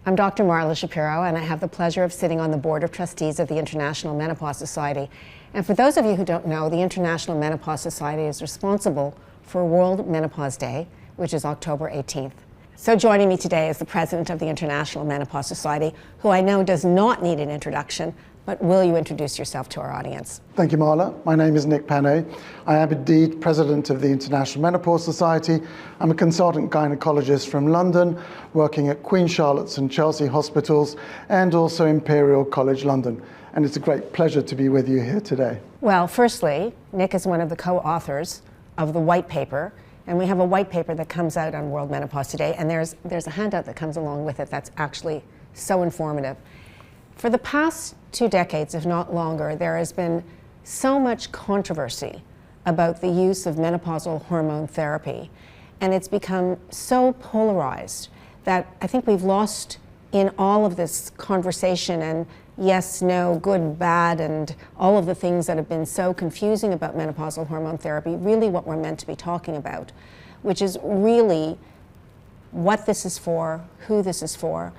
I'm Dr. Marla Shapiro, and I have the pleasure of sitting on the Board of Trustees of the International Menopause Society. And for those of you who don't know, the International Menopause Society is responsible for World Menopause Day, which is October 18th. So joining me today is the President of the International Menopause Society, who I know does not need an introduction, but will you introduce yourself to our audience? Thank you, Marla. My name is Nick Panay. I am indeed President of the International Menopause Society. I'm a consultant gynecologist from London, working at Queen Charlotte's and Chelsea hospitals, and also Imperial College London. And it's a great pleasure to be with you here today. Well, firstly, Nick is one of the co-authors of the White Paper, and we have a white paper that comes out on World Menopause today, and there's a handout that comes along with it that's actually so informative. For the past 2 decades, if not longer, there has been so much controversy about the use of menopausal hormone therapy, and it's become so polarized that I think we've lost in all of this conversation and yes, no, good, bad, and all of the things that have been so confusing about menopausal hormone therapy, really what we're meant to be talking about, which is really what this is for, who this is for.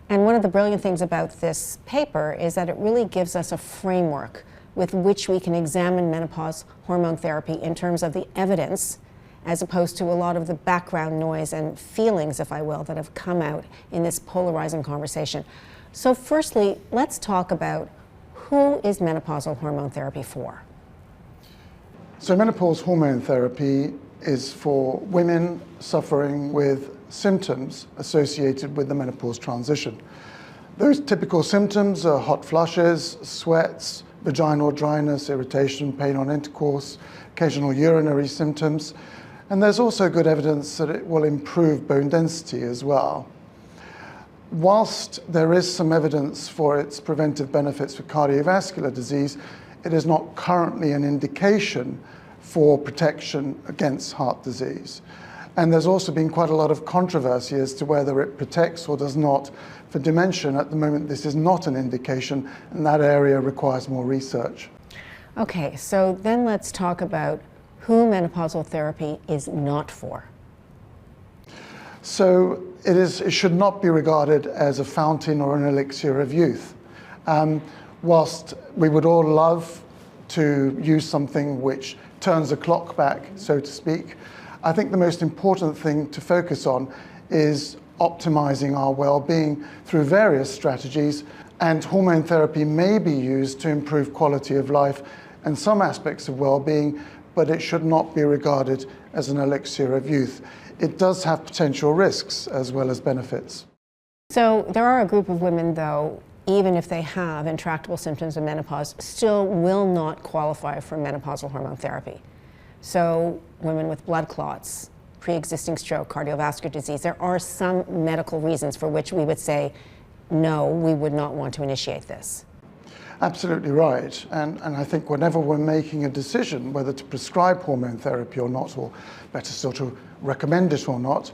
And one of the brilliant things about this paper is that it really gives us a framework with which we can examine menopause hormone therapy in terms of the evidence, as opposed to a lot of the background noise and feelings, if I will, that have come out in this polarizing conversation. So firstly, let's talk about who is menopausal hormone therapy for? So menopause hormone therapy is for women suffering with symptoms associated with the menopause transition. Those typical symptoms are hot flushes, sweats, vaginal dryness, irritation, pain on intercourse, occasional urinary symptoms, and there's also good evidence that it will improve bone density as well. Whilst there is some evidence for its preventive benefits for cardiovascular disease, it is not currently an indication for protection against heart disease. And there's also been quite a lot of controversy as to whether it protects or does not for dementia. At the moment, this is not an indication, and that area requires more research. Okay, so then let's talk about who menopausal therapy is not for. So it should not be regarded as a fountain or an elixir of youth. Whilst we would all love to use something which turns the clock back, so to speak, I think the most important thing to focus on is optimizing our well-being through various strategies, and hormone therapy may be used to improve quality of life and some aspects of well-being, but it should not be regarded as an elixir of youth. It does have potential risks as well as benefits. So there are a group of women, though, even if they have intractable symptoms of menopause, still will not qualify for menopausal hormone therapy. So women with blood clots, pre-existing stroke, cardiovascular disease, there are some medical reasons for which we would say, no, we would not want to initiate this. Absolutely right. And I think whenever we're making a decision whether to prescribe hormone therapy or not, or better still to recommend it or not,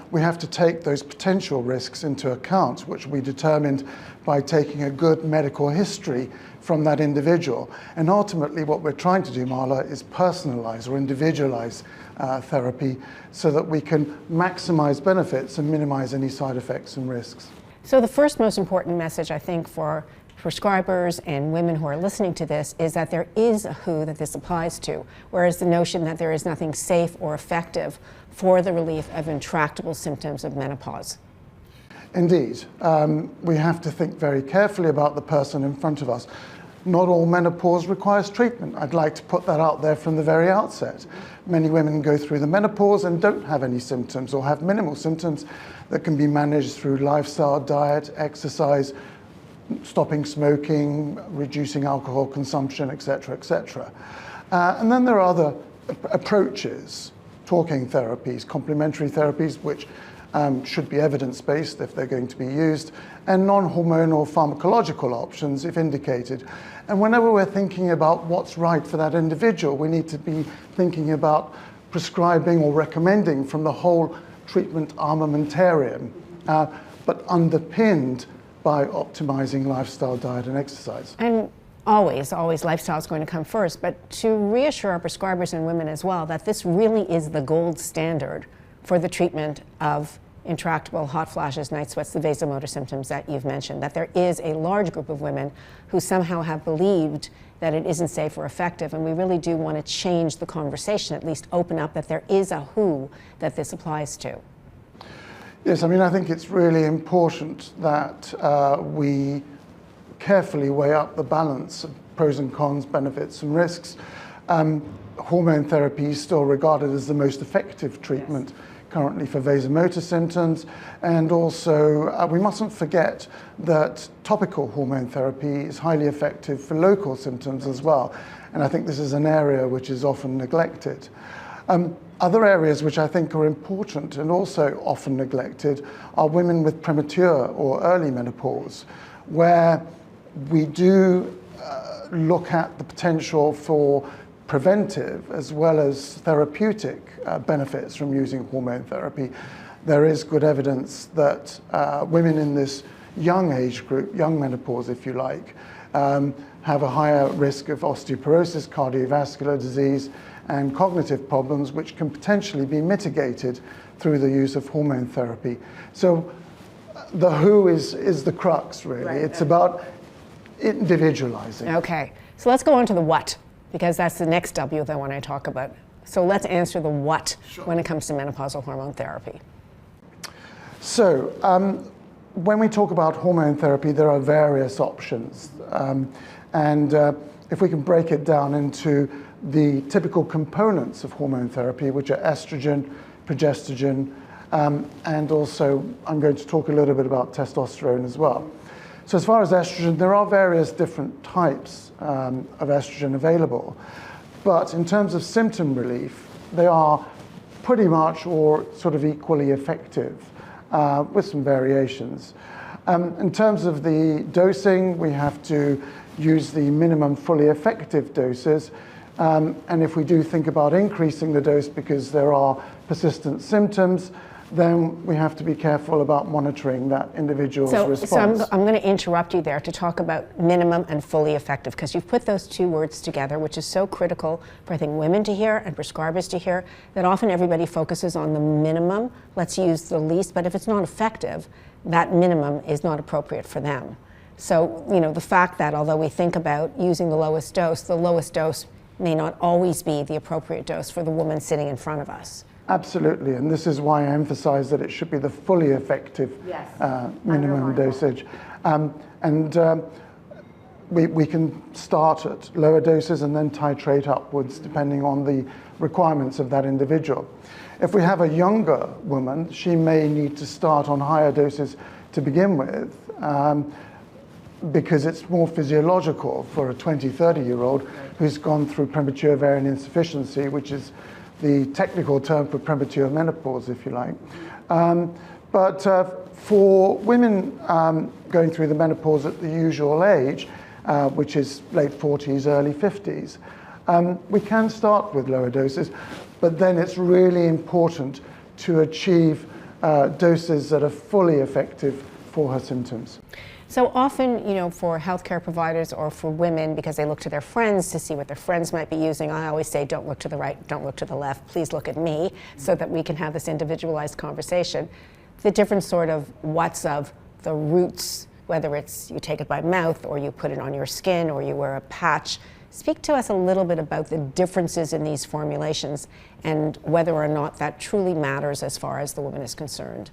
we have to take those potential risks into account, which we determined by taking a good medical history from that individual. And ultimately what we're trying to do, Marla, is personalize or individualize therapy so that we can maximize benefits and minimize any side effects and risks. So the first most important message, I think, for prescribers and women who are listening to this is that there is a who that this applies to, whereas the notion that there is nothing safe or effective for the relief of intractable symptoms of menopause. Indeed. We have to think very carefully about the person in front of us. Not all menopause requires treatment. I'd like to put that out there from the very outset. Many women go through the menopause and don't have any symptoms or have minimal symptoms that can be managed through lifestyle, diet, exercise, stopping smoking, reducing alcohol consumption, etc., etc. And then there are other approaches, talking therapies, complementary therapies, which should be evidence-based if they're going to be used, and non-hormonal pharmacological options if indicated. And whenever we're thinking about what's right for that individual, we need to be thinking about prescribing or recommending from the whole treatment armamentarium, but underpinned by optimizing lifestyle, diet, and exercise. And always lifestyle is going to come first, but to reassure our prescribers and women as well that this really is the gold standard for the treatment of intractable hot flashes, night sweats, the vasomotor symptoms that you've mentioned, that there is a large group of women who somehow have believed that it isn't safe or effective, and we really do want to change the conversation, at least open up that there is a who that this applies to. Yes, I mean, I think it's really important that we carefully weigh up the balance of pros and cons, benefits and risks. Hormone therapy is still regarded as the most effective treatment currently for vasomotor symptoms, and also we mustn't forget that topical hormone therapy is highly effective for local symptoms as well, and I think this is an area which is often neglected. Other areas which I think are important and also often neglected are women with premature or early menopause, where we do look at the potential for preventive as well as therapeutic benefits from using hormone therapy. There is good evidence that women in this young age group, young menopause if you like, have a higher risk of osteoporosis, cardiovascular disease, and cognitive problems, which can potentially be mitigated through the use of hormone therapy. So the who is the crux, really. Right. It's about individualizing. Okay, so let's go on to the what, because that's the next W that I want to talk about. So let's answer the what when it comes to menopausal hormone therapy. So when we talk about hormone therapy, there are various options. If we can break it down into the typical components of hormone therapy, which are estrogen, progesterone, and also I'm going to talk a little bit about testosterone as well. So as far as estrogen, there are various different types of estrogen available, but in terms of symptom relief, they are pretty much or sort of equally effective with some variations. In terms of the dosing, we have to use the minimum fully effective doses. And if we do think about increasing the dose because there are persistent symptoms, then we have to be careful about monitoring that individual's response. So I'm going to interrupt you there to talk about minimum and fully effective, because you've put those two words together, which is so critical for, I think, women to hear and prescribers to hear, that often everybody focuses on the minimum. Let's use the least, but if it's not effective, that minimum is not appropriate for them. So, you know, the fact that although we think about using the lowest dose may not always be the appropriate dose for the woman sitting in front of us. Absolutely, and this is why I emphasize that it should be the fully effective minimum dosage. We can start at lower doses and then titrate upwards depending on the requirements of that individual. If we have a younger woman, she may need to start on higher doses to begin with, because it's more physiological for a 20, 30-year-old who's gone through premature ovarian insufficiency, which is the technical term for premature menopause, if you like. But for women going through the menopause at the usual age, which is late 40s, early 50s, we can start with lower doses, but then it's really important to achieve doses that are fully effective for her symptoms. So often, you know, for healthcare providers or for women, because they look to their friends to see what their friends might be using, I always say, don't look to the right, don't look to the left, please look at me, so that we can have this individualized conversation. The different sort of what's of the roots, whether it's you take it by mouth or you put it on your skin or you wear a patch. Speak to us a little bit about the differences in these formulations and whether or not that truly matters as far as the woman is concerned.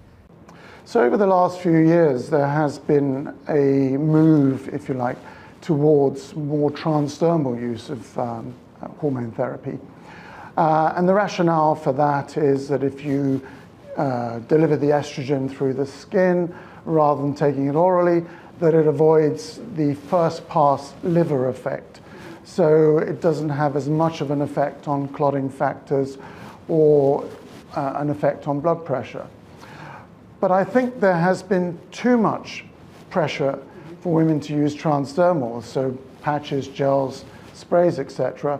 So over the last few years, there has been a move, if you like, towards more transdermal use of hormone therapy. And the rationale for that is that if you deliver the estrogen through the skin rather than taking it orally, that it avoids the first pass liver effect. So it doesn't have as much of an effect on clotting factors or an effect on blood pressure. But I think there has been too much pressure for women to use transdermals, so patches, gels, sprays, etc.,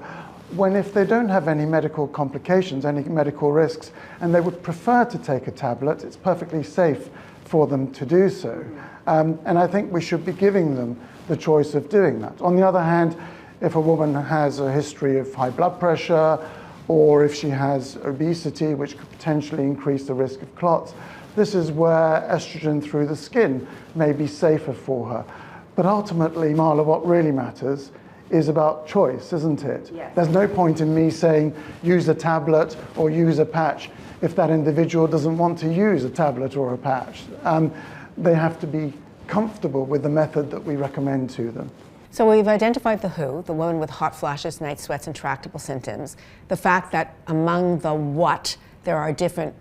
when if they don't have any medical complications, any medical risks, and they would prefer to take a tablet, it's perfectly safe for them to do so. And I think we should be giving them the choice of doing that. On the other hand, if a woman has a history of high blood pressure, or if she has obesity, which could potentially increase the risk of clots, This is where estrogen through the skin may be safer for her. But ultimately, Marla, what really matters is about choice, isn't it? Yes. There's no point in me saying use a tablet or use a patch if that individual doesn't want to use a tablet or a patch. They have to be comfortable with the method that we recommend to them. So we've identified the WHO, the woman with hot flashes, night sweats, and tractable symptoms. The fact that among the what, there are different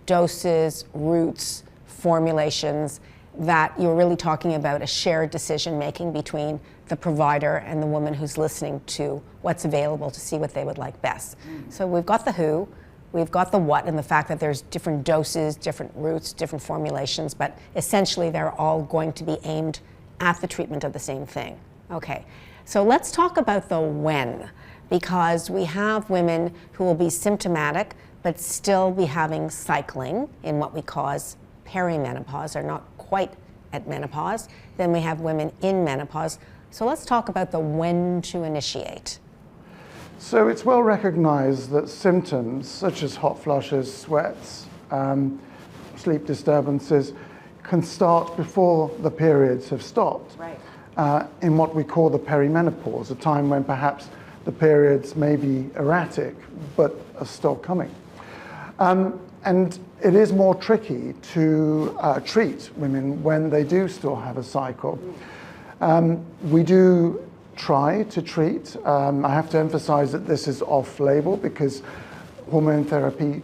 doses, routes, formulations, that you're really talking about a shared decision making between the provider and the woman who's listening to what's available to see what they would like best. So we've got the WHO, we've got the what, and the fact that there's different doses, different routes, different formulations, but essentially they're all going to be aimed at the treatment of the same thing. Okay, so let's talk about the when, because we have women who will be symptomatic but still be having cycling in what we call perimenopause, or not quite at menopause. Then we have women in menopause. So let's talk about the when to initiate. So it's well recognized that symptoms such as hot flushes, sweats, sleep disturbances can start before the periods have stopped. Right. In what we call the perimenopause, a time when perhaps the periods may be erratic but are still coming. And it is more tricky to treat women when they do still have a cycle. We do try to treat. I have to emphasize that this is off-label because hormone therapy,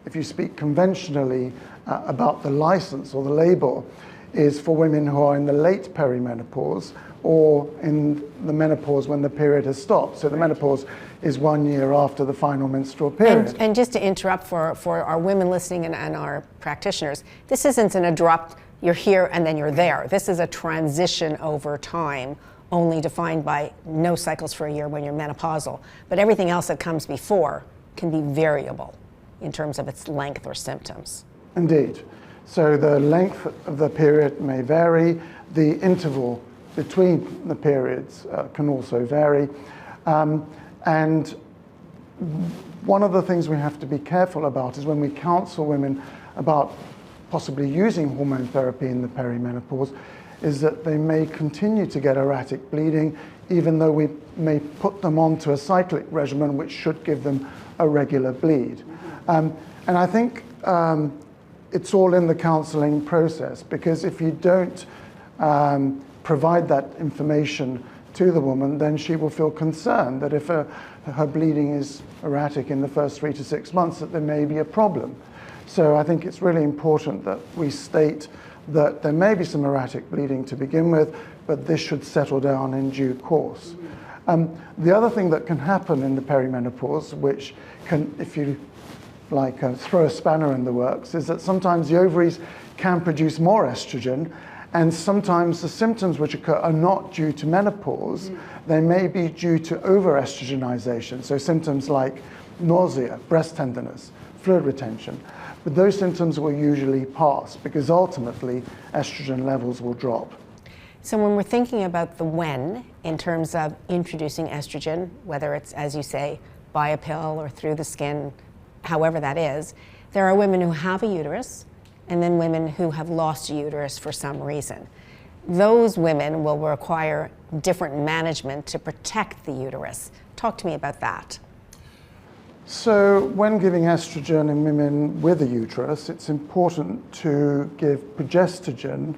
if you speak conventionally about the license or the label, is for women who are in the late perimenopause or in the menopause when the period has stopped. So the menopause is 1 year after the final menstrual period. And just to interrupt for our women listening and our practitioners, this isn't an abrupt, you're here and then you're there. This is a transition over time, only defined by no cycles for a year when you're menopausal. But everything else that comes before can be variable in terms of its length or symptoms. Indeed. So the length of the period may vary. The interval between the periods can also vary. And one of the things we have to be careful about is when we counsel women about possibly using hormone therapy in the perimenopause, is that they may continue to get erratic bleeding, even though we may put them onto a cyclic regimen which should give them a regular bleed. And I think it's all in the counseling process, because if you don't provide that information to the woman, then she will feel concerned that if her bleeding is erratic in the first 3 to 6 months, that there may be a problem. So I think it's really important that we state that there may be some erratic bleeding to begin with, but this should settle down in due course. The other thing that can happen in the perimenopause, which can, if you like, throw a spanner in the works, is that sometimes the ovaries can produce more estrogen, and sometimes the symptoms which occur are not due to menopause. They may be due to overestrogenization, so symptoms like nausea, breast tenderness, fluid retention. But those symptoms will usually pass because ultimately estrogen levels will drop. So when we're thinking about the when, in terms of introducing estrogen, whether it's, as you say, by a pill or through the skin, however that is, there are women who have a uterus and then women who have lost a uterus for some reason. Those women will require different management to protect the uterus. Talk to me about that. So when giving estrogen in women with a uterus, it's important to give progestogen,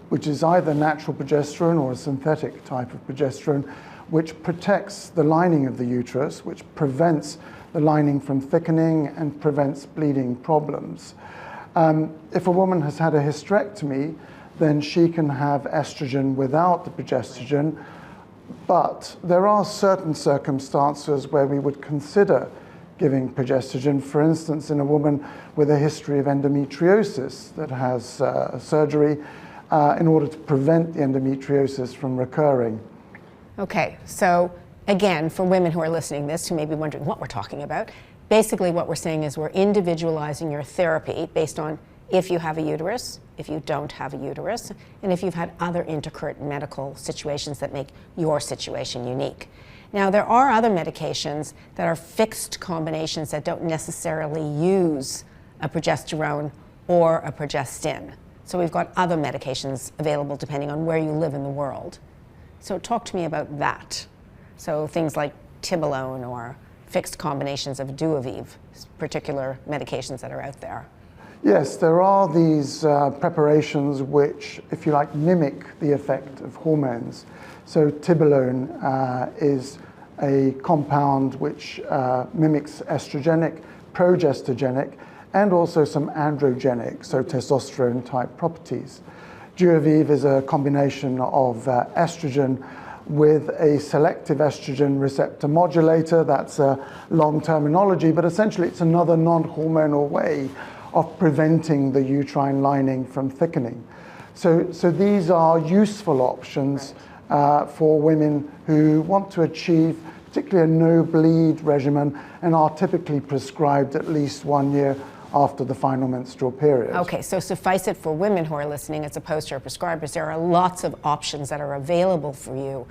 which is either natural progesterone or a synthetic type of progesterone, which protects the lining of the uterus, which prevents the lining from thickening and prevents bleeding problems. If a woman has had a hysterectomy, then she can have estrogen without the progestogen, but there are certain circumstances where we would consider giving progestogen. For instance, in a woman with a history of endometriosis that has surgery in order to prevent the endometriosis from recurring. Okay, so again, for women who are listening to this, who may be wondering what we're talking about, basically what we're saying is we're individualizing your therapy based on if you have a uterus, if you don't have a uterus, and if you've had other intercurrent medical situations that make your situation unique. Now, there are other medications that are fixed combinations that don't necessarily use a progesterone or a progestin. So we've got other medications available depending on where you live in the world. So talk to me about that. So things like Tibolone or fixed combinations of Duaviv, particular medications that are out there. Yes, there are these preparations which, if you like, mimic the effect of hormones. So Tibolone is a compound which mimics estrogenic, progestogenic, and also some androgenic, so testosterone type properties. Duaviv is a combination of estrogen with a selective estrogen receptor modulator. That's a long terminology, but essentially it's another non-hormonal way of preventing the uterine lining from thickening. So these are useful options for women who want to achieve particularly a no-bleed regimen and are typically prescribed at least 1 year after the final menstrual period. Okay, so suffice it for women who are listening as opposed to our prescribers, there are lots of options that are available for you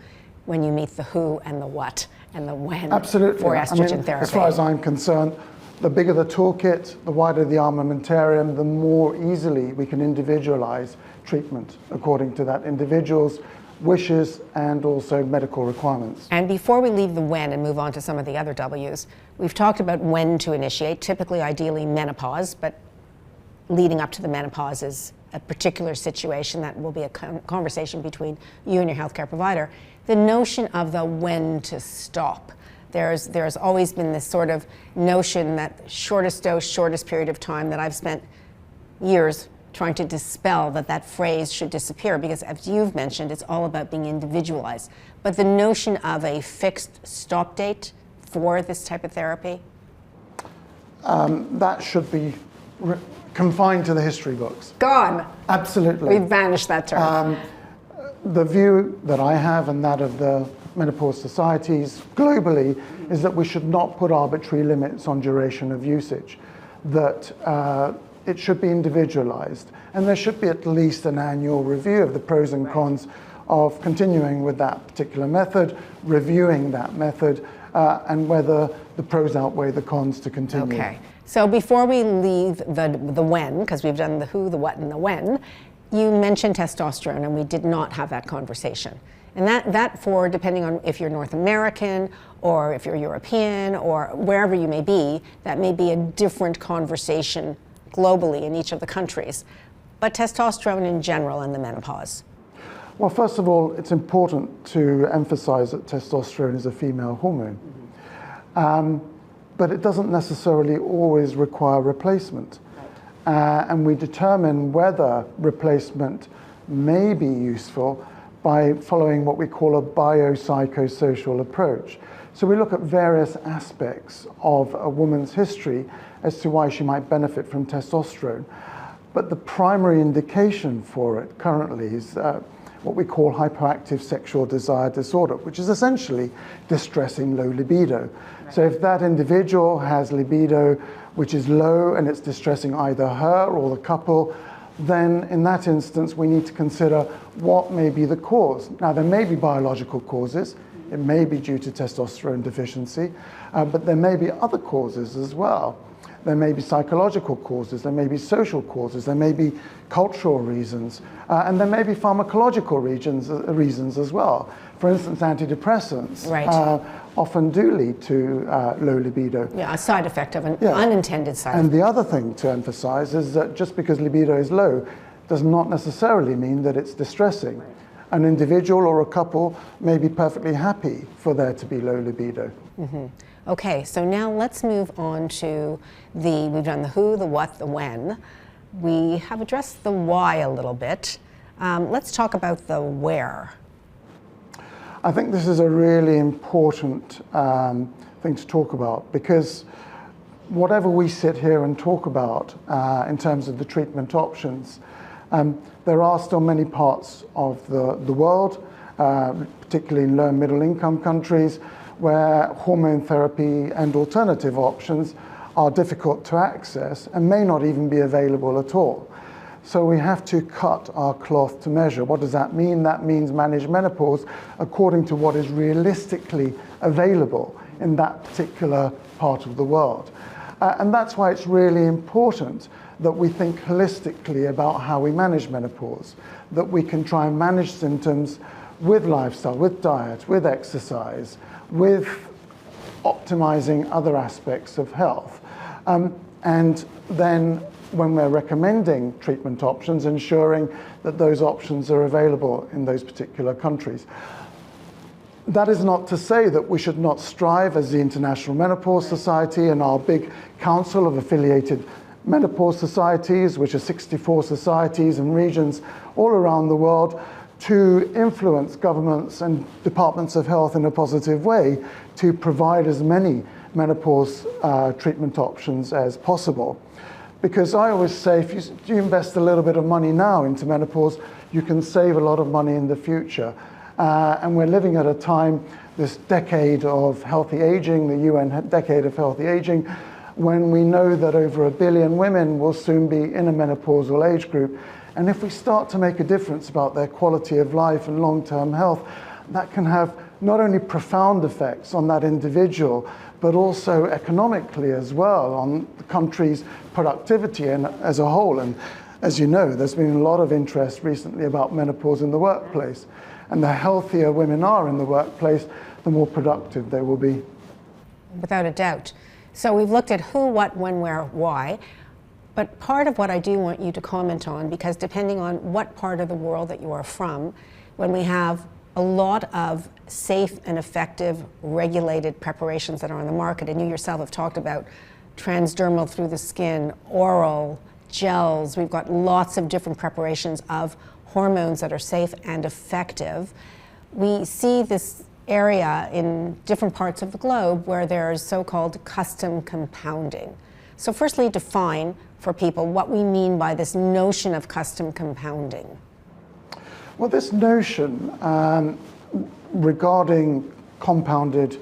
when you meet the who and the what and the when. Absolutely. For estrogen therapy. As far as I'm concerned, the bigger the toolkit, the wider the armamentarium, the more easily we can individualize treatment according to that individual's wishes and also medical requirements. And before we leave the when and move on to some of the other W's, we've talked about when to initiate, typically ideally menopause, but leading up to the menopause is a particular situation that will be a conversation between you and your healthcare provider. The notion of the when to stop. There's always been this sort of notion that shortest dose, shortest period of time, that I've spent years trying to dispel that phrase should disappear, because as you've mentioned, it's all about being individualized. But the notion of a fixed stop date for this type of therapy? That should be confined to the history books. Gone. Absolutely. We've banished that term. The view that I have and that of the menopause societies globally is that we should not put arbitrary limits on duration of usage, that it should be individualized, and there should be at least an annual review of the pros and cons of continuing with that particular method, reviewing that method, and whether the pros outweigh the cons to continue. Okay, so before we leave the when, because we've done the who, the what, and the when, you mentioned testosterone, and we did not have that conversation. And that for, depending on if you're North American or if you're European or wherever you may be, that may be a different conversation globally in each of the countries. But testosterone in general and the menopause. Well, first of all, it's important to emphasize that testosterone is a female hormone. But it doesn't necessarily always require replacement. And we determine whether replacement may be useful by following what we call a biopsychosocial approach. So we look at various aspects of a woman's history as to why she might benefit from testosterone. But the primary indication for it currently is what we call hypoactive sexual desire disorder, which is essentially distressing low libido. Right. So if that individual has libido which is low and it's distressing either her or the couple, then in that instance we need to consider what may be the cause. Now there may be biological causes, it may be due to testosterone deficiency, but there may be other causes as well. There may be psychological causes, there may be social causes, there may be cultural reasons, and there may be pharmacological reasons as well. For instance, antidepressants often do lead to low libido. Yeah, a side effect of an unintended side effect. And the other thing to emphasize is that just because libido is low does not necessarily mean that it's distressing. An individual or a couple may be perfectly happy for there to be low libido. Mm-hmm. Okay, so now let's move on to we've done the who, the what, the when. We have addressed the why a little bit. Let's talk about the where. I think this is a really important thing to talk about, because whatever we sit here and talk about in terms of the treatment options, there are still many parts of the world, particularly in low and middle income countries, where hormone therapy and alternative options are difficult to access and may not even be available at all. So we have to cut our cloth to measure. What does that mean? That means manage menopause according to what is realistically available in that particular part of the world. And that's why it's really important that we think holistically about how we manage menopause, that we can try and manage symptoms with lifestyle, with diet, with exercise, with optimizing other aspects of health. And then when we're recommending treatment options, ensuring that those options are available in those particular countries. That is not to say that we should not strive as the International Menopause Society and our big council of affiliated menopause societies, which are 64 societies and regions all around the world, to influence governments and departments of health in a positive way to provide as many menopause treatment options as possible. Because I always say, if you invest a little bit of money now into menopause, you can save a lot of money in the future. And we're living at a time, this decade of healthy aging, the UN decade of healthy aging, when we know that over 1 billion women will soon be in a menopausal age group. And if we start to make a difference about their quality of life and long-term health, that can have not only profound effects on that individual, but also economically as well on the country's productivity and as a whole. And as you know, there's been a lot of interest recently about menopause in the workplace. And the healthier women are in the workplace, the more productive they will be. Without a doubt. So we've looked at who, what, when, where, why. But part of what I do want you to comment on, because depending on what part of the world that you are from, when we have a lot of safe and effective regulated preparations that are on the market, and you yourself have talked about transdermal through the skin, oral, gels, we've got lots of different preparations of hormones that are safe and effective. We see this area in different parts of the globe where there's so-called custom compounding. So firstly, define for people what we mean by this notion of custom compounding. Well, this notion regarding compounded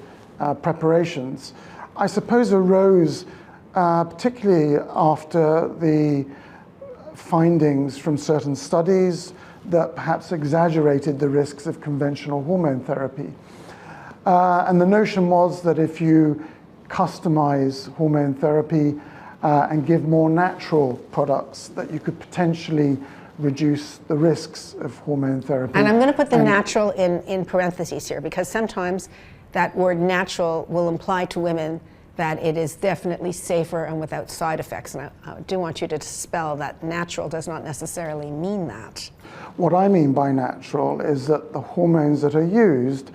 preparations, I suppose arose particularly after the findings from certain studies that perhaps exaggerated the risks of conventional hormone therapy. And the notion was that if you customize hormone therapy and give more natural products, that you could potentially reduce the risks of hormone therapy. And I'm going to put the natural in parentheses here, because sometimes that word natural will imply to women that it is definitely safer and without side effects. And I do want you to dispel that natural does not necessarily mean that. What I mean by natural is that the hormones that are used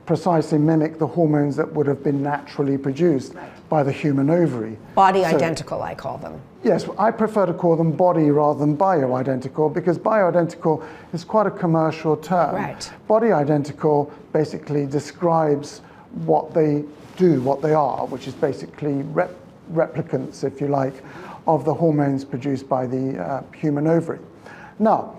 precisely mimic the hormones that would have been naturally produced by the human ovary. Body identical, I call them. Yes, I prefer to call them body rather than bioidentical, because bioidentical is quite a commercial term. Right. Body identical basically describes what they do, what they are, which is basically replicants, if you like, of the hormones produced by the human ovary. Now,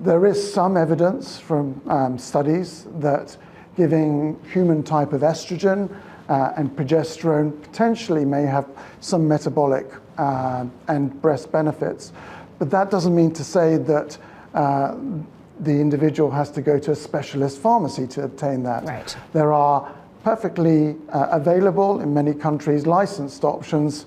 there is some evidence from studies that giving human type of estrogen and progesterone potentially may have some metabolic and breast benefits, but that doesn't mean to say that the individual has to go to a specialist pharmacy to obtain that. Right. There are perfectly available in many countries licensed options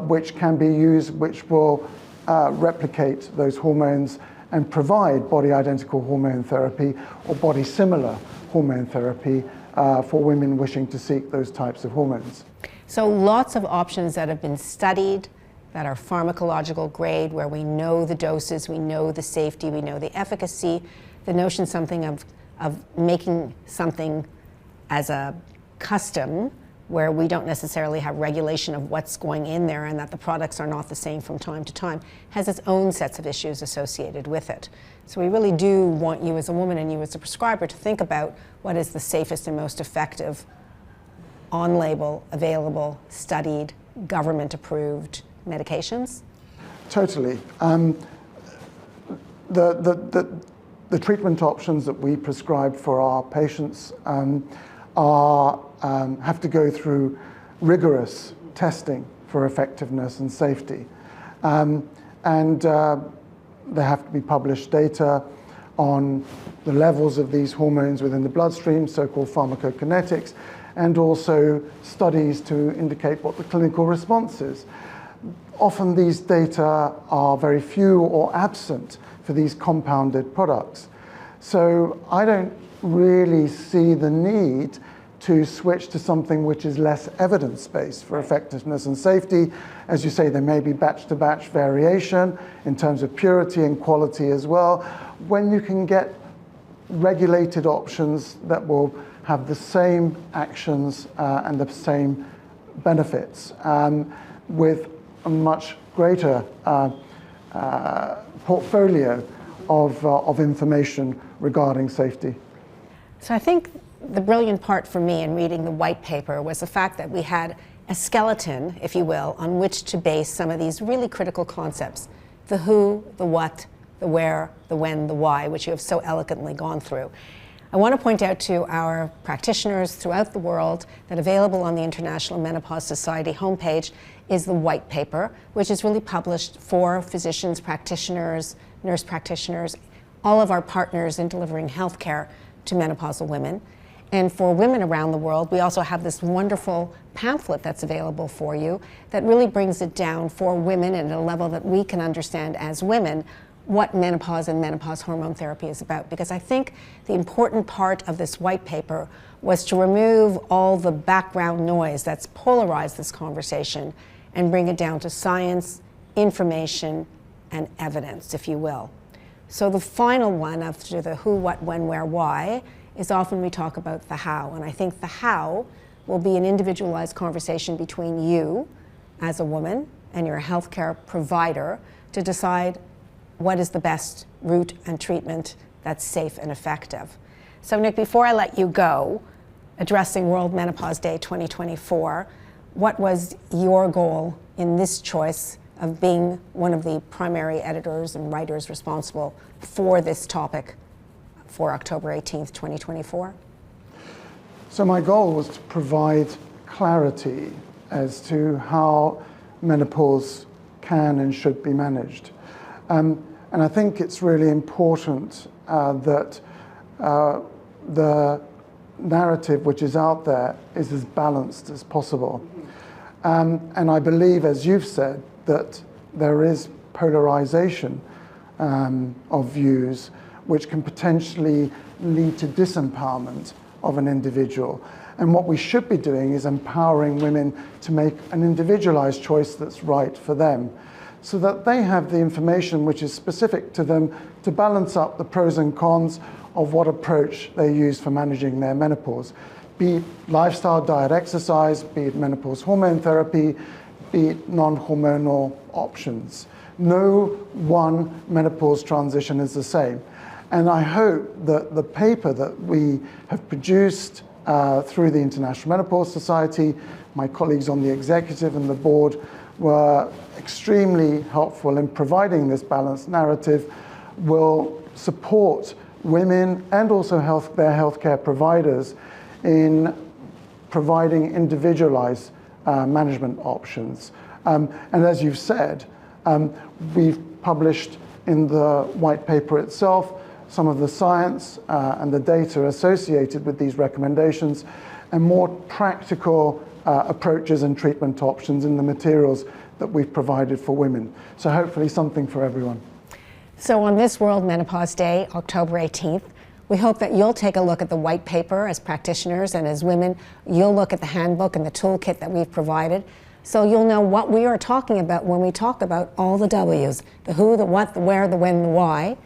which can be used, which will replicate those hormones and provide body identical hormone therapy or body similar hormone therapy for women wishing to seek those types of hormones. So lots of options that have been studied that are pharmacological grade, where we know the doses, we know the safety, we know the efficacy. The notion something of making something as a custom, where we don't necessarily have regulation of what's going in there and that the products are not the same from time to time, has its own sets of issues associated with it. So we really do want you as a woman and you as a prescriber to think about what is the safest and most effective on-label, available, studied, government-approved medications? Totally. The treatment options that we prescribe for our patients have to go through rigorous testing for effectiveness and safety. There have to be published data on the levels of these hormones within the bloodstream, so-called pharmacokinetics, and also studies to indicate what the clinical response is. Often these data are very few or absent for these compounded products. So I don't really see the need to switch to something which is less evidence-based for effectiveness and safety. As you say, there may be batch-to-batch variation in terms of purity and quality as well. When you can get regulated options that will have the same actions and the same benefits with a much greater portfolio of information regarding safety. So I think the brilliant part for me in reading the white paper was the fact that we had a skeleton, if you will, on which to base some of these really critical concepts: the who, the what, the where, the when, the why, which you have so elegantly gone through. I want to point out to our practitioners throughout the world that available on the International Menopause Society homepage is the white paper, which is really published for physicians, practitioners, nurse practitioners, all of our partners in delivering healthcare to menopausal women. And for women around the world, we also have this wonderful pamphlet that's available for you that really brings it down for women at a level that we can understand as women what menopause and menopause hormone therapy is about. Because I think the important part of this white paper was to remove all the background noise that's polarized this conversation and bring it down to science, information, and evidence, if you will. So the final one after the who, what, when, where, why is often we talk about the how. And I think the how will be an individualized conversation between you as a woman and your healthcare provider to decide what is the best route and treatment that's safe and effective. So Nick, before I let you go, addressing World Menopause Day 2024, what was your goal in this choice of being one of the primary editors and writers responsible for this topic for October 18th, 2024? So my goal was to provide clarity as to how menopause can and should be managed. And I think it's really important that the narrative which is out there is as balanced as possible. And I believe, as you've said, that there is polarization of views which can potentially lead to disempowerment of an individual. And what we should be doing is empowering women to make an individualized choice that's right for them, so that they have the information which is specific to them to balance up the pros and cons of what approach they use for managing their menopause. Be it lifestyle, diet, exercise, be it menopause hormone therapy, be it non-hormonal options. No one menopause transition is the same. And I hope that the paper that we have produced through the International Menopause Society, my colleagues on the executive and the board were extremely helpful in providing this balanced narrative, will support women and also their healthcare providers in providing individualized management options. And as you've said, we've published in the white paper itself some of the science and the data associated with these recommendations, and more practical approaches and treatment options in the materials that we've provided for women. So hopefully something for everyone. So on this World Menopause Day, October 18th, we hope that you'll take a look at the white paper as practitioners, and as women, you'll look at the handbook and the toolkit that we've provided, so you'll know what we are talking about when we talk about all the W's, the who, the what, the where, the when, the why,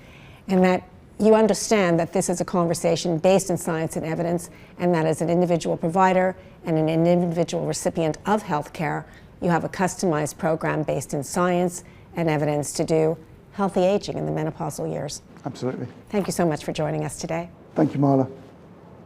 and that you understand that this is a conversation based in science and evidence, and that as an individual provider and an individual recipient of healthcare, you have a customized program based in science and evidence to do healthy aging in the menopausal years. Absolutely. Thank you so much for joining us today. Thank you, Marla.